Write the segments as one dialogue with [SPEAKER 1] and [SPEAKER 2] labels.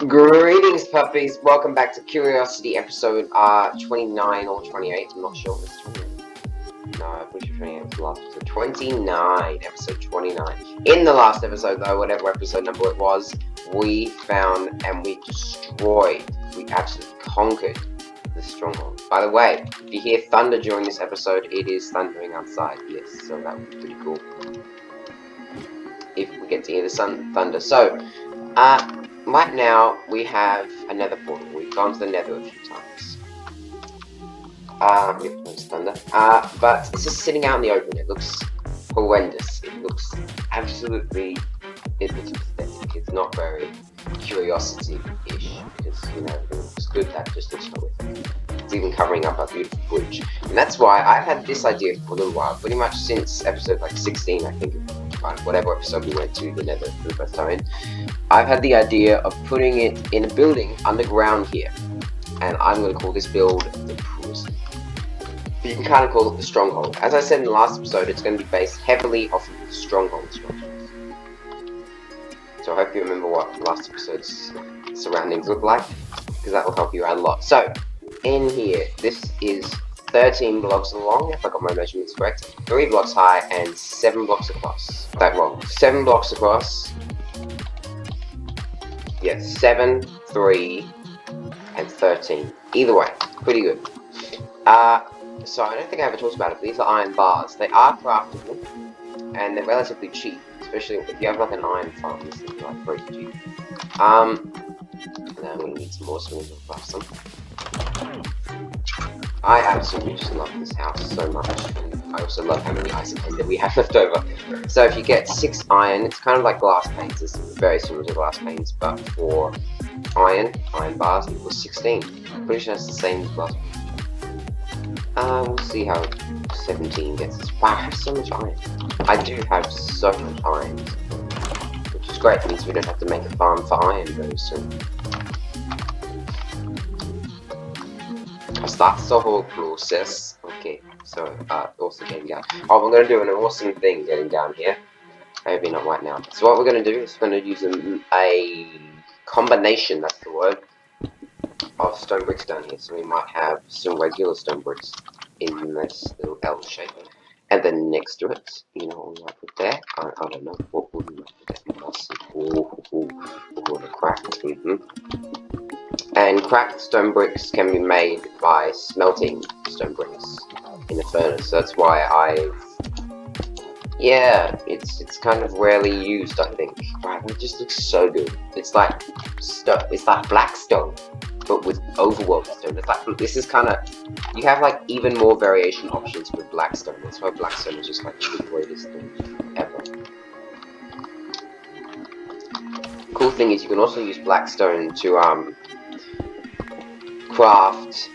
[SPEAKER 1] Greetings, puppies. Welcome back to Curiosity episode 29 or 28. I'm not sure if it's 28. No, I'm pretty sure 28 was the last episode. 29, episode 29. In the last episode, though, whatever episode number it was, we found and we destroyed, we absolutely conquered the Stronghold. By the way, if you hear thunder during this episode, it is thundering outside. Yes, so that would be pretty cool. If we get to hear the thunder. So, right now, we have a Nether Portal. We've gone to the Nether a few times. Yep, there's thunder. But it's just sitting out in the open. It looks horrendous. It looks absolutely... It looks pathetic. It's not very Curiosity-ish. Because, you know, it looks good, that just looks horrific. It's even covering up our beautiful bridge. And that's why I've had this idea for a little while. Pretty much since episode, like, 16, I think. Whatever episode we went to the Nether for the first time in. I've had the idea of putting it in a building underground here, and I'm going to call this build the prison. You can kind of call it the Stronghold. As I said in the last episode, it's going to be based heavily off of the Stronghold structures. So I hope you remember what last episode's surroundings look like, because that will help you out a lot. So, in here, this is 13 blocks long, if I got my measurements correct, 3 blocks high, and 7 blocks across. That wrong. 7 blocks across. Yes, 7, 3, and 13. Either way, pretty good. So I don't think I ever talked about it, but these are iron bars. They are craftable, and they're relatively cheap, especially if you have like an iron farm. This is like very cheap. Now I'm gonna need some more, so I'm gonna craft some. I absolutely just love this house so much. I also love how many ice and we have left over. So if you get 6 iron, it's kind of like glass panes. It's very similar to glass panes, but for iron bars equals 16. Pretty sure it's the same as glass panes. We'll see how 17 gets us. Wow, I have so much iron. I do have so much iron, which is great. It means we don't have to make a farm for iron very soon. That's the whole process. Okay, so also getting down. Oh, we're gonna do an awesome thing getting down here. Maybe not right now. So what we're gonna do is we're gonna use a combination, that's the word, of stone bricks down here. So we might have some regular stone bricks in this little L shape, and then next to it, you know what we might put there? I don't know. What would we might put there? We're gonna crack. And cracked stone bricks can be made by smelting stone bricks in a furnace. So that's why it's kind of rarely used, I think. Wow, it just looks so good. It's like black stone, but with overworld stone. It's like, this is kind of, you have like even more variation options with black stone. That's why black stone is just like the greatest thing ever. Cool thing is you can also use black stone to craft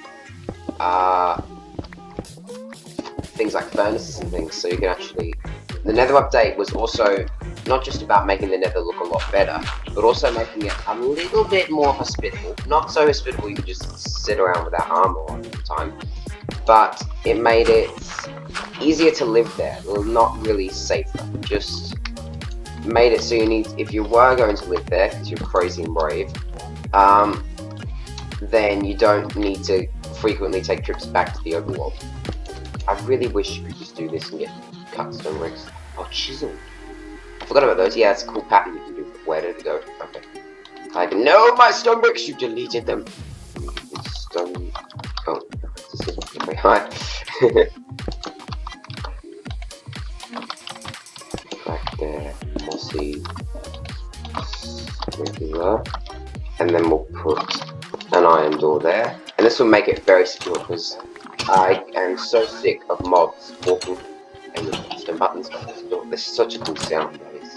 [SPEAKER 1] things like furnaces and things, so you can actually... The Nether update was also not just about making the Nether look a lot better, but also making it a little bit more hospitable. Not so hospitable you can just sit around without armor all the time, but it made it easier to live there. Well, not really safer, just made it so you need... If you were going to live there, because you're crazy and brave, then you don't need to frequently take trips back to the overworld. I really wish you could just do this and get cut stone bricks. Oh, chisel. I forgot about those. Yeah, it's a cool pattern you can do. Where did it go? Okay. Like, no, my stone bricks! You deleted them. Stone... Oh, this is very high. Right there. Mossy. Regular. And then we'll put an iron door there, and this will make it very secure because I am so sick of mobs walking and pressing buttons on this door. This is such a cool sound, guys.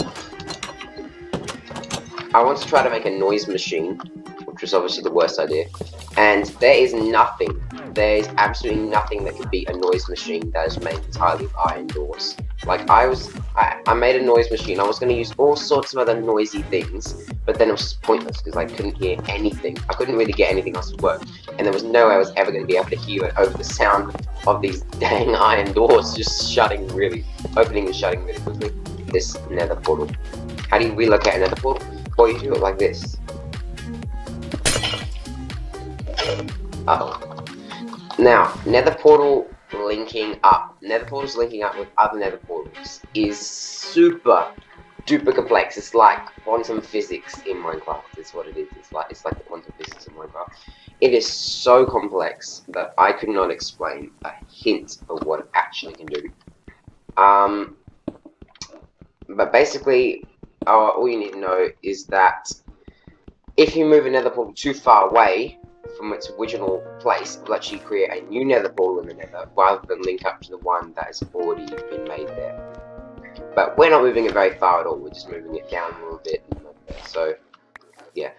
[SPEAKER 1] I want to try to make a noise machine, which was obviously the worst idea, and there is absolutely nothing that could beat a noise machine that is made entirely of iron doors. Like, I made a noise machine. I was going to use all sorts of other noisy things, but then it was just pointless because I couldn't hear anything. I couldn't really get anything else to work, and there was no way I was ever going to be able to hear it over the sound of these dang iron doors just opening and shutting really quickly. This Nether Portal. How do you relocate a Nether Portal? Well, you do it like this. Uh-oh. Now, Nether Portal linking up. Nether Portals linking up with other Nether Portals is super duper complex. It's like quantum physics in Minecraft is what it is. It's like the quantum physics in Minecraft. It is so complex that I could not explain a hint of what it actually can do. But basically, all you need to know is that if you move a Nether Portal too far away from its original place, it will actually create a new Nether Portal in the Nether, rather than link up to the one that has already been made there. But we're not moving it very far at all, we're just moving it down a little bit, so, yeah.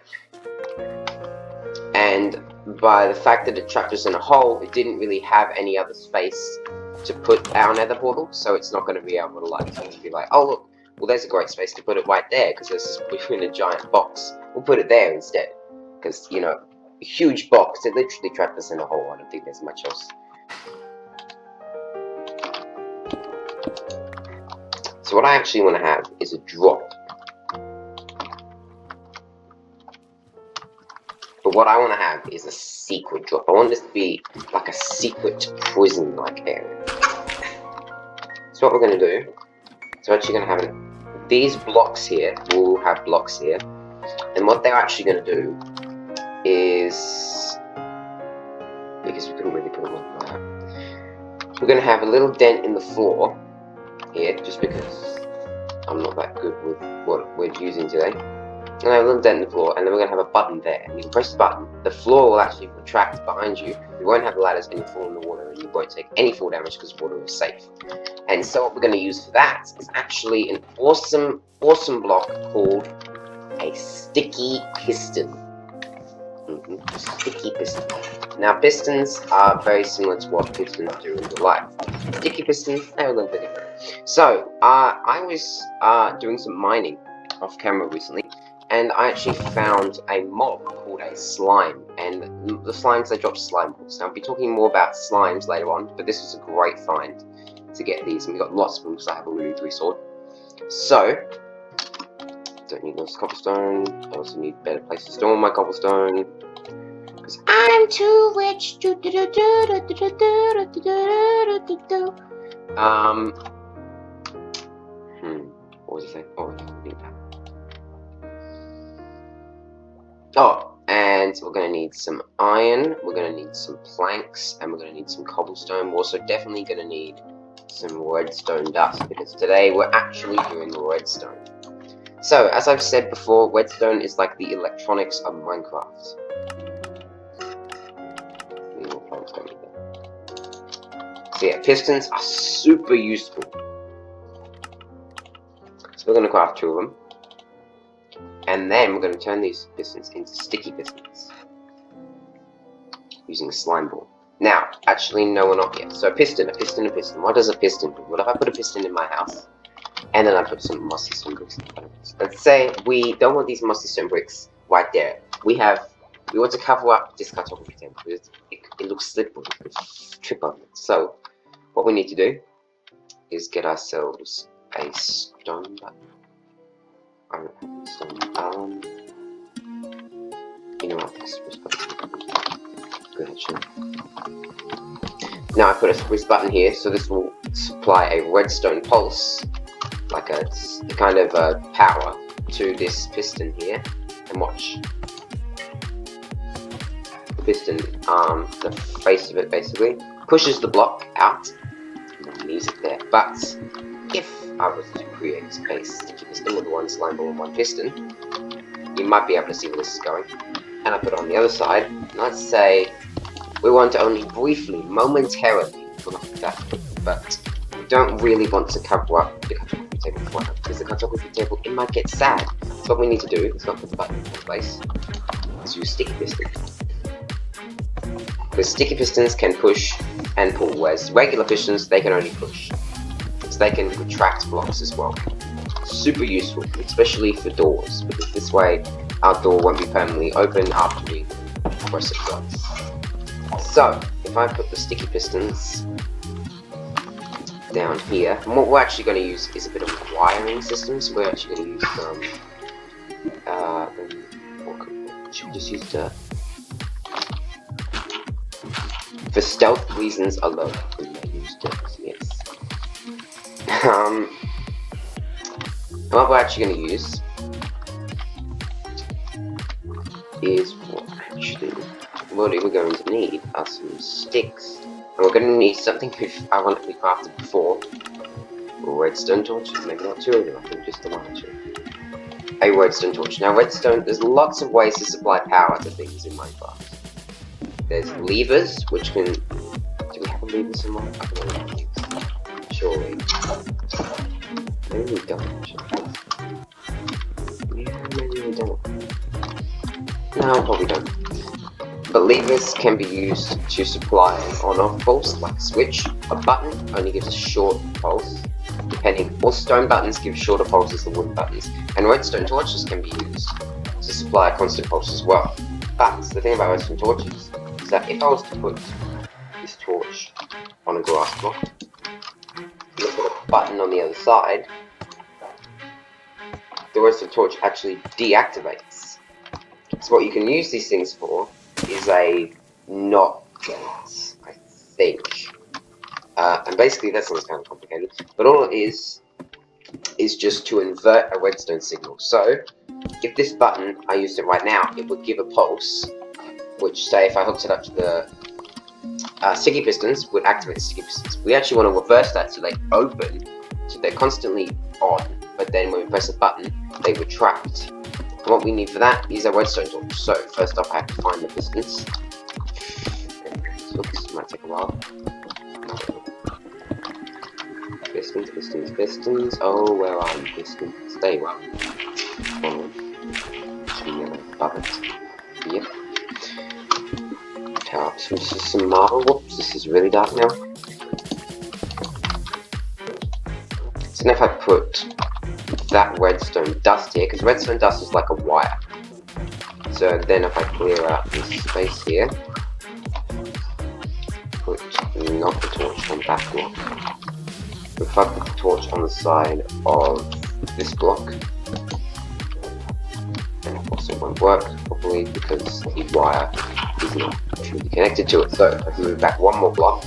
[SPEAKER 1] And by the fact that it trapped us in a hole, it didn't really have any other space to put our Nether Portal, so it's not going to be able to, like, be like, oh look, well there's a great space to put it right there, because this is between a giant box. We'll put it there instead, because, you know, a huge box, it literally trapped us in a hole. I don't think there's much else. So what I actually want to have is a drop. But what I want to have is a secret drop. I want this to be like a secret prison-like area. So what we're going to do, so we're actually going to have these blocks here, we'll have blocks here, and what they're actually going to do is, because we couldn't really put them like that, we're going to have a little dent in the floor here, just because I'm not that good with what we're using today. And I have a little dent in the floor, and then we're going to have a button there, and you can press the button, the floor will actually retract behind you, you won't have ladders and you fall in the water, and you won't take any fall damage because water is safe. And so what we're going to use for that is actually an awesome block called a sticky piston. Sticky piston. Now pistons are very similar to what pistons do in real life. Sticky pistons, they're a little bit different. So I was doing some mining off camera recently, and I actually found a mob called a slime, and the slimes, they drop slime balls. Now I'll be talking more about slimes later on, but this was a great find to get these, and we got lots of them because I have a Ruby 3 sword. So don't need lots of cobblestone. I also need better places to store my cobblestone, because I'm too rich. What was I saying? Oh, I need that. Oh, and we're going to need some iron, we're going to need some planks, and we're going to need some cobblestone. We're also definitely going to need some redstone dust, because today we're actually doing redstone. So, as I've said before, redstone is like the electronics of Minecraft. So yeah, pistons are super useful. So we're going to craft 2 of them. And then we're going to turn these pistons into sticky pistons. Using a slime ball. Now, actually, no, we're not yet. So a piston. What does a piston do? What if I put a piston in my house? And then I put some mossy stone bricks in front of it. Let's say we don't want these mossy stone bricks right there. We want to cover up this cartography table because it looks slippery. We could trip on it. So what we need to do is get ourselves a stone button. I don't have stone. You know what? Go ahead, sure. Now I put a spruce button here, so this will supply a redstone pulse, like a kind of power to this piston here. And watch. The piston, the face of it basically, pushes the block out, and then leaves it there. But if I was to create a sticky piston with 1 slime ball and 1 piston, you might be able to see where this is going. And I put it on the other side, and let's say we want to only briefly, momentarily, look at that, but we don't really want to cover up the cartography table beforehand, because the cartography table, it might get sad. So what we need to do is not put the button in place, is use sticky pistons. Because sticky pistons can push and pull, whereas regular pistons, they can only push. So they can retract blocks as well. Super useful, especially for doors, because this way our door won't be permanently open after we press it once. So, if I put the sticky pistons down here, and what we're actually going to use is a bit of a wiring system, so we're actually going to use should we just use dirt? For stealth reasons alone, we may use sticks, yes. What we're actually going to use is what we're going to need are some sticks, and we're going to need something we've ironically crafted before. Redstone torches, maybe not two of them, I think just the one or two. A redstone torch. Now redstone, there's lots of ways to supply power to things in Minecraft. There's levers, which can... Do we have a lever somewhere? I don't know what it is. Surely. Maybe we don't, actually. Yeah, maybe we don't. No, probably don't. But levers can be used to supply an on-off pulse, like a switch. A button only gives a short pulse, depending. All stone buttons give shorter pulses than wooden buttons, and redstone torches can be used to supply a constant pulse as well. But the thing about redstone torches is that if I was to put this torch on a glass block, and put a button on the other side, the redstone torch actually deactivates. So what you can use these things for is a not gate, I think. And basically that sounds kind of complicated, but all it is just to invert a redstone signal. So if this button, I used it right now, it would give a pulse, which say if I hooked it up to the sticky pistons, would activate the sticky pistons. We actually want to reverse that so they open, so they're constantly on, but then when we press a button, they retract. And what we need for that is a redstone torch. So first off, I have to find the pistons. This might take a while. Pistons, pistons, pistons. Oh, where are you, pistons? There you are. Above it. Yep. Power up some marble. Whoops, this is really dark now. So now if I put that redstone dust here, because redstone dust is like a wire. So then if I clear out this space here, put not the torch on that block. If I put the torch on the side of this block, then of course it won't work properly because the wire is not truly connected to it. So if I move back one more block,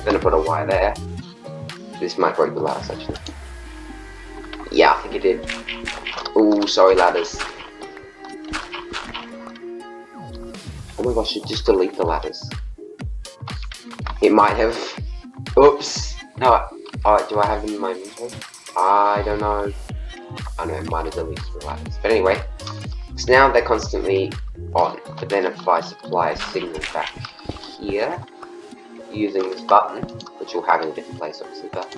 [SPEAKER 1] then I put a wire there, this might break the ladders actually. Yeah, I think it did. Ooh, sorry ladders. Oh my gosh, just delete the ladders. It might have. Oops. No, do I have them in my inventory? I don't know. I know, it might have deleted the ladders. But anyway, so now they're constantly on. But then if I supply a signal back here, using this button, which will have in a different place obviously, but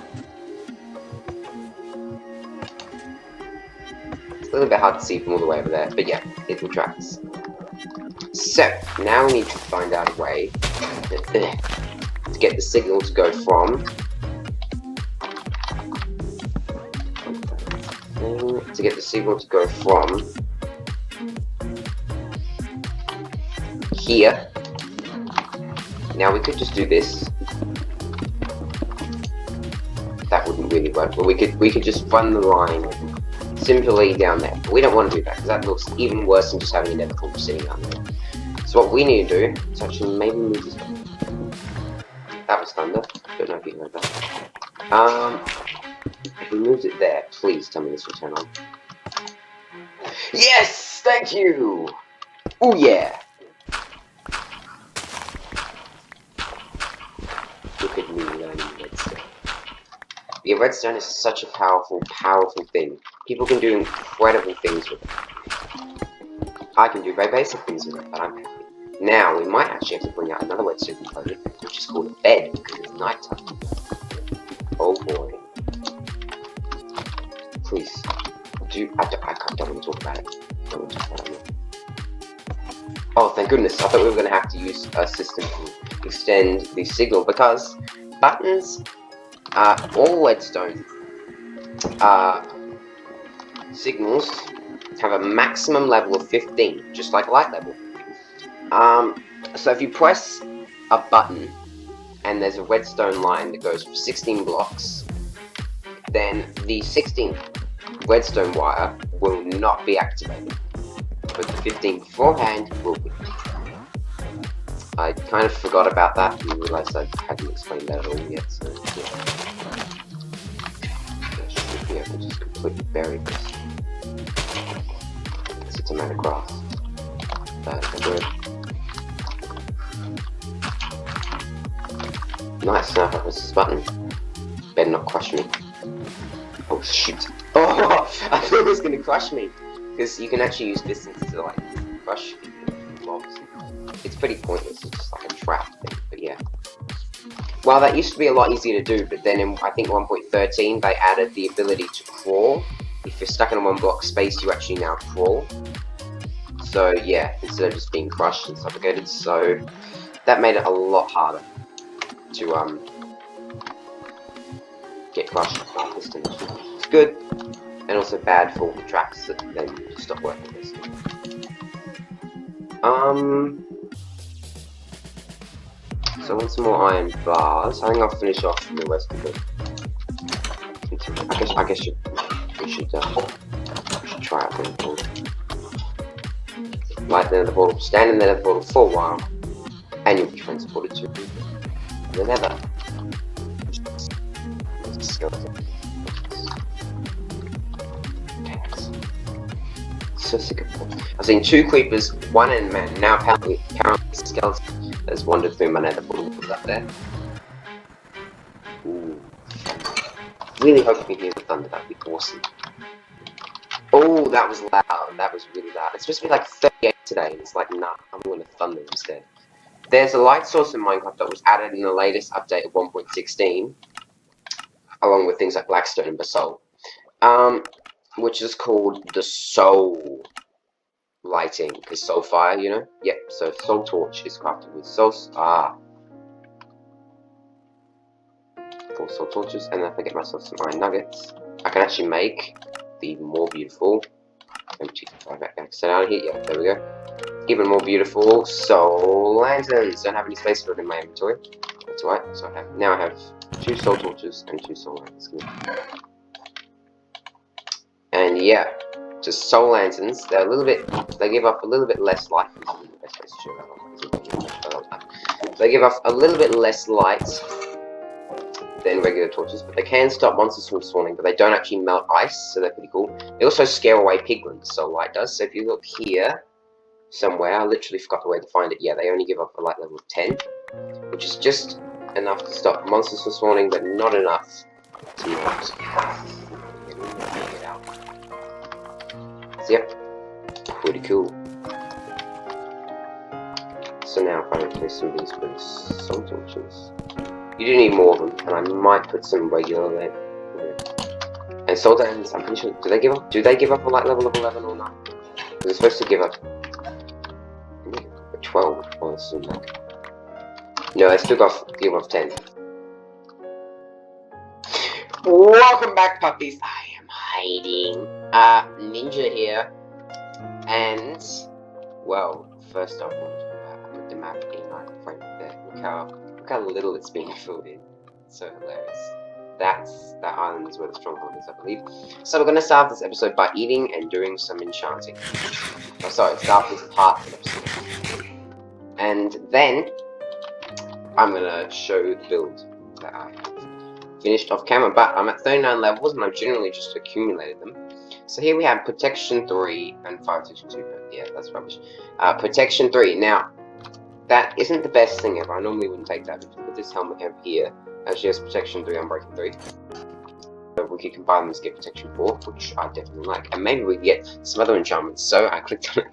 [SPEAKER 1] a little bit hard to see from all the way over there, but yeah, it retracts. So, now we need to find out a way to get the signal to go from here. Now we could just do this. That wouldn't really work, but we could just run the line simply down there. But we don't want to do that because that looks even worse than just having a nether portal sitting down there. So what we need to do is actually maybe move this one. That was thunder. Don't know if you heard that. If we moved it there, please tell me this will turn on. Yes! Thank you! Oh yeah! Look at me learning redstone. Yeah, redstone is such a powerful, powerful thing. People can do incredible things with it. I can do very basic things with it, but I'm happy. Now, we might actually have to bring out another redstone component, which is called a bed, because it's night time. Oh boy. Please. I don't want to talk about it. I don't want to talk about it. Oh, thank goodness. I thought we were going to have to use a system to extend the signal, because buttons, all redstone signals have a maximum level of 15, just like light level. So if you press a button and there's a redstone line that goes for 16 blocks, then the 16th redstone wire will not be activated, but the 15 beforehand will be. I kind of forgot about that and realised I hadn't explained that at all yet, so yeah. I should be able to just completely bury this. It's a matter of grass. Nice, now if I press this button. Better not crush me. Oh shoot. Oh, I thought it was going to crush me. Because you can actually use distance to like crush mobs. It's pretty pointless, it's just like a trap thing, but yeah. Well, that used to be a lot easier to do, but then in, I think 1.13 they added the ability to crawl. If you're stuck in a 1 block space, you actually now crawl. So yeah, instead of just being crushed and suffocated, so that made it a lot harder to get crushed at distance. It's good, and also bad for the traps that then stop working this. So I want some more iron bars. I think I'll finish off the rest of it. I guess we should try out the Nether Portal. Light the Nether Portal, stand in the Nether Portal for a while, and you'll be transported to the Nether. So sick of it. I've seen 2 creepers, 1 Enderman. Now apparently skeleton has wandered through my Nether Portal up there. Ooh. Really hope we can hear the thunder, that'd be awesome. Oh, that was loud. That was really loud. It's supposed to be like 38 today, and it's like, nah, I'm going to thunder instead. There's a light source in Minecraft that was added in the latest update of 1.16, along with things like Blackstone and Basalt, which is called the Soul lighting, because soul fire, you know? Yep, so soul torch is crafted with soul, 4 soul torches, and then if I get myself some iron nuggets, I can actually make the even more beautiful, set out of here, yeah, there we go, even more beautiful soul lanterns. Don't have any space for it in my inventory, that's alright, so now I have 2 soul torches and 2 soul lanterns, and yeah, just soul lanterns, they're a little bit, they give off a little bit less light. They give off a little bit less light than regular torches, but they can stop monsters from spawning, but they don't actually melt ice, so they're pretty cool. They also scare away piglins, soul light does, so if you look here, somewhere, I literally forgot the way to find it, yeah, they only give off a light level of 10, which is just enough to stop monsters from spawning, but not enough to not get out. So, yep, pretty cool. So now if I replace some of these with soul torches, you do need more of them, and I might put some regular there. And soul lanterns, I'm pretty sure, do they give up a light level of 11 or not? Because they're supposed to give up 12 or something like that. No, they still give off 10. Welcome back, puppies. I am hiding. Ninja here. And, well, first off, I put the map in right frame there. Look how little it's being filled in. It's so hilarious. That island is where the Stronghold is, I believe. So we're going to start this episode by eating and doing some enchanting. Oh, sorry, start this part of the episode. And then, I'm going to show the build that I have finished off camera. But I'm at 39 levels, and I've generally just accumulated them. So here we have Protection 3 and Fire Protection 2, but yeah, that's rubbish. Protection 3. Now, that isn't the best thing ever. I normally wouldn't take that. But put this helmet over here, actually has Protection 3 on Breaking 3. So we could combine them to get Protection 4, which I definitely like. And maybe we can get some other enchantments. So I clicked on it.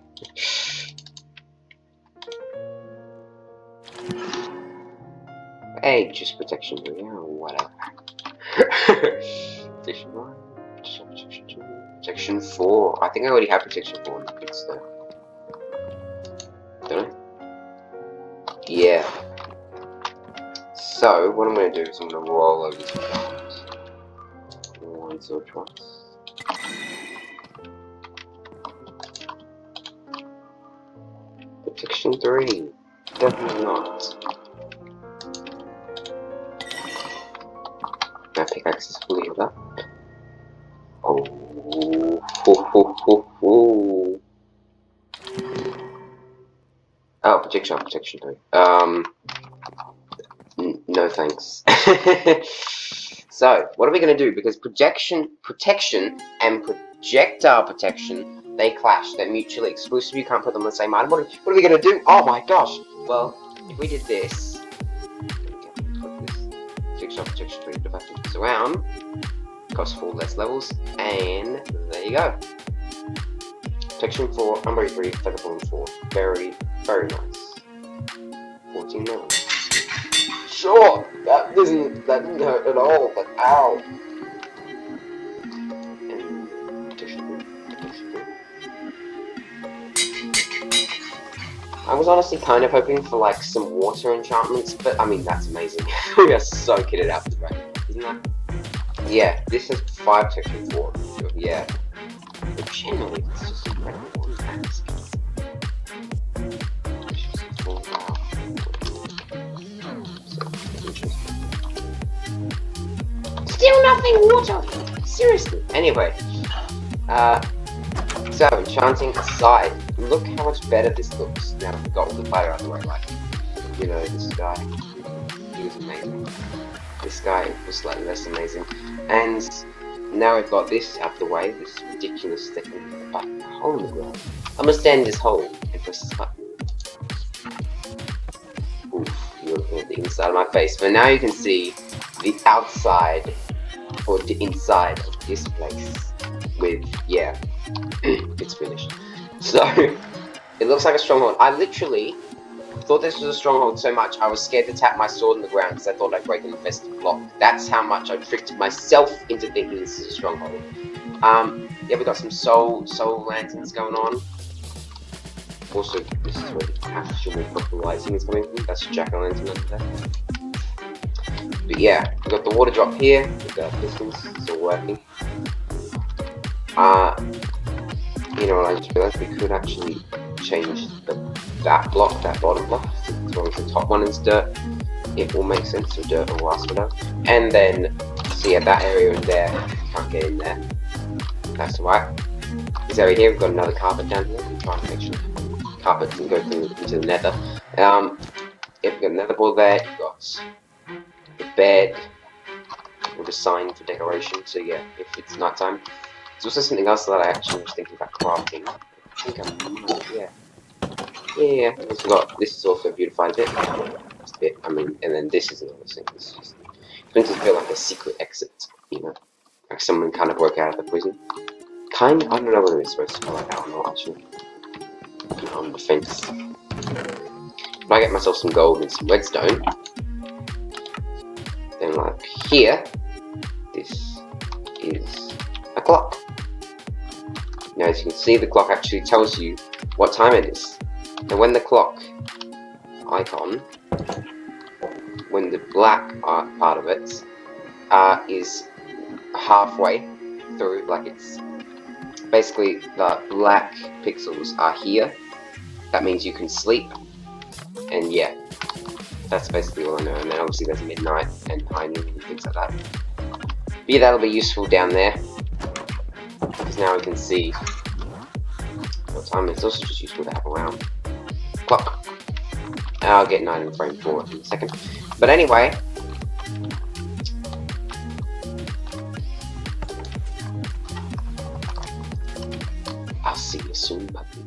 [SPEAKER 1] Hey, just Protection 3, or whatever. Protection 1, Protection 2, Protection 4. I think I already have Protection 4 in the picks though. Don't I? Yeah. So, what I'm going to do is I'm going to roll over these cards. Once or twice. Protection 3. Definitely not. My pickaxe is fully healed up. Oh, ho, ho, ho, ho. Oh, protection 3. No thanks. So, what are we going to do? Because protection and projectile protection, they clash. They're mutually exclusive. You can't put them on the same item. What are we going to do? Oh my gosh. Well, if we did this, protection 3, if I flip this around, costs 4 less levels, and there you go. Protection 4, Umbrage 3, Featherfall 4. Very, very nice. 14 levels. Sure, that didn't hurt at all, but ow. And protection 3. I was honestly kind of hoping for like some water enchantments, but I mean that's amazing. We are so kitted out for right, isn't that? Yeah, this is 5 protection 4. Yeah. But generally, it's just incredible. Still nothing water! Seriously. Anyway. So, enchanting aside, look how much better this looks now that we've got all the fire out of the way. Like, you know, this guy, he was amazing. This guy was slightly less amazing. And now we've got this out of the way, this ridiculous thing, a hole in the ground. I'm gonna stand in this hole and press this button. Oof, you're looking at the inside of my face. But now you can see the outside, or the inside of this place with, yeah, it's finished. So, it looks like a stronghold. I literally thought this was a stronghold so much, I was scared to tap my sword in the ground because I thought I'd break an infested block. That's how much I tricked myself into thinking this is a stronghold. Yeah, we got some soul lanterns going on. Also, this is where the actual purple lighting is coming from. That's jack-o'-lantern under there. But yeah, we got the water drop here. We've got pistons, it's all working. You know what, I just realized we could actually change that block, that bottom block, as long as the top one is dirt. It will make sense for dirt or waspado. And then, see, yeah, that area in there, you can't get in there. That's right. This area here, we've got another carpet down here. I'm trying to make sure carpet can go through into the nether. Yeah, we've got another board there, you've got the bed with a sign for decoration. So yeah, if it's nighttime. There's also something else that I actually was thinking about crafting. I think I might, yeah. Yeah, we've got, this is also a beautified bit. Just a bit, I mean, and then this is another thing. This is just, it's meant to feel like a secret exit, you know? Like someone kind of broke out of the prison. I don't know whether it's supposed to feel like that or not, actually. I'm on the fence. If I get myself some gold and some redstone, then like here, this is a clock. Now as you can see, the clock actually tells you what time it is. And when the clock icon, when the black part of it is halfway through, like it's basically the black pixels are here, that means you can sleep. And yeah, that's basically all I know. And then obviously there's midnight and high noon and things like that. But yeah, that'll be useful down there, because now we can see what time. It's also just useful to have a round clock. I'll get 9 in frame 4 in a second. But anyway, I'll see you soon, puppy.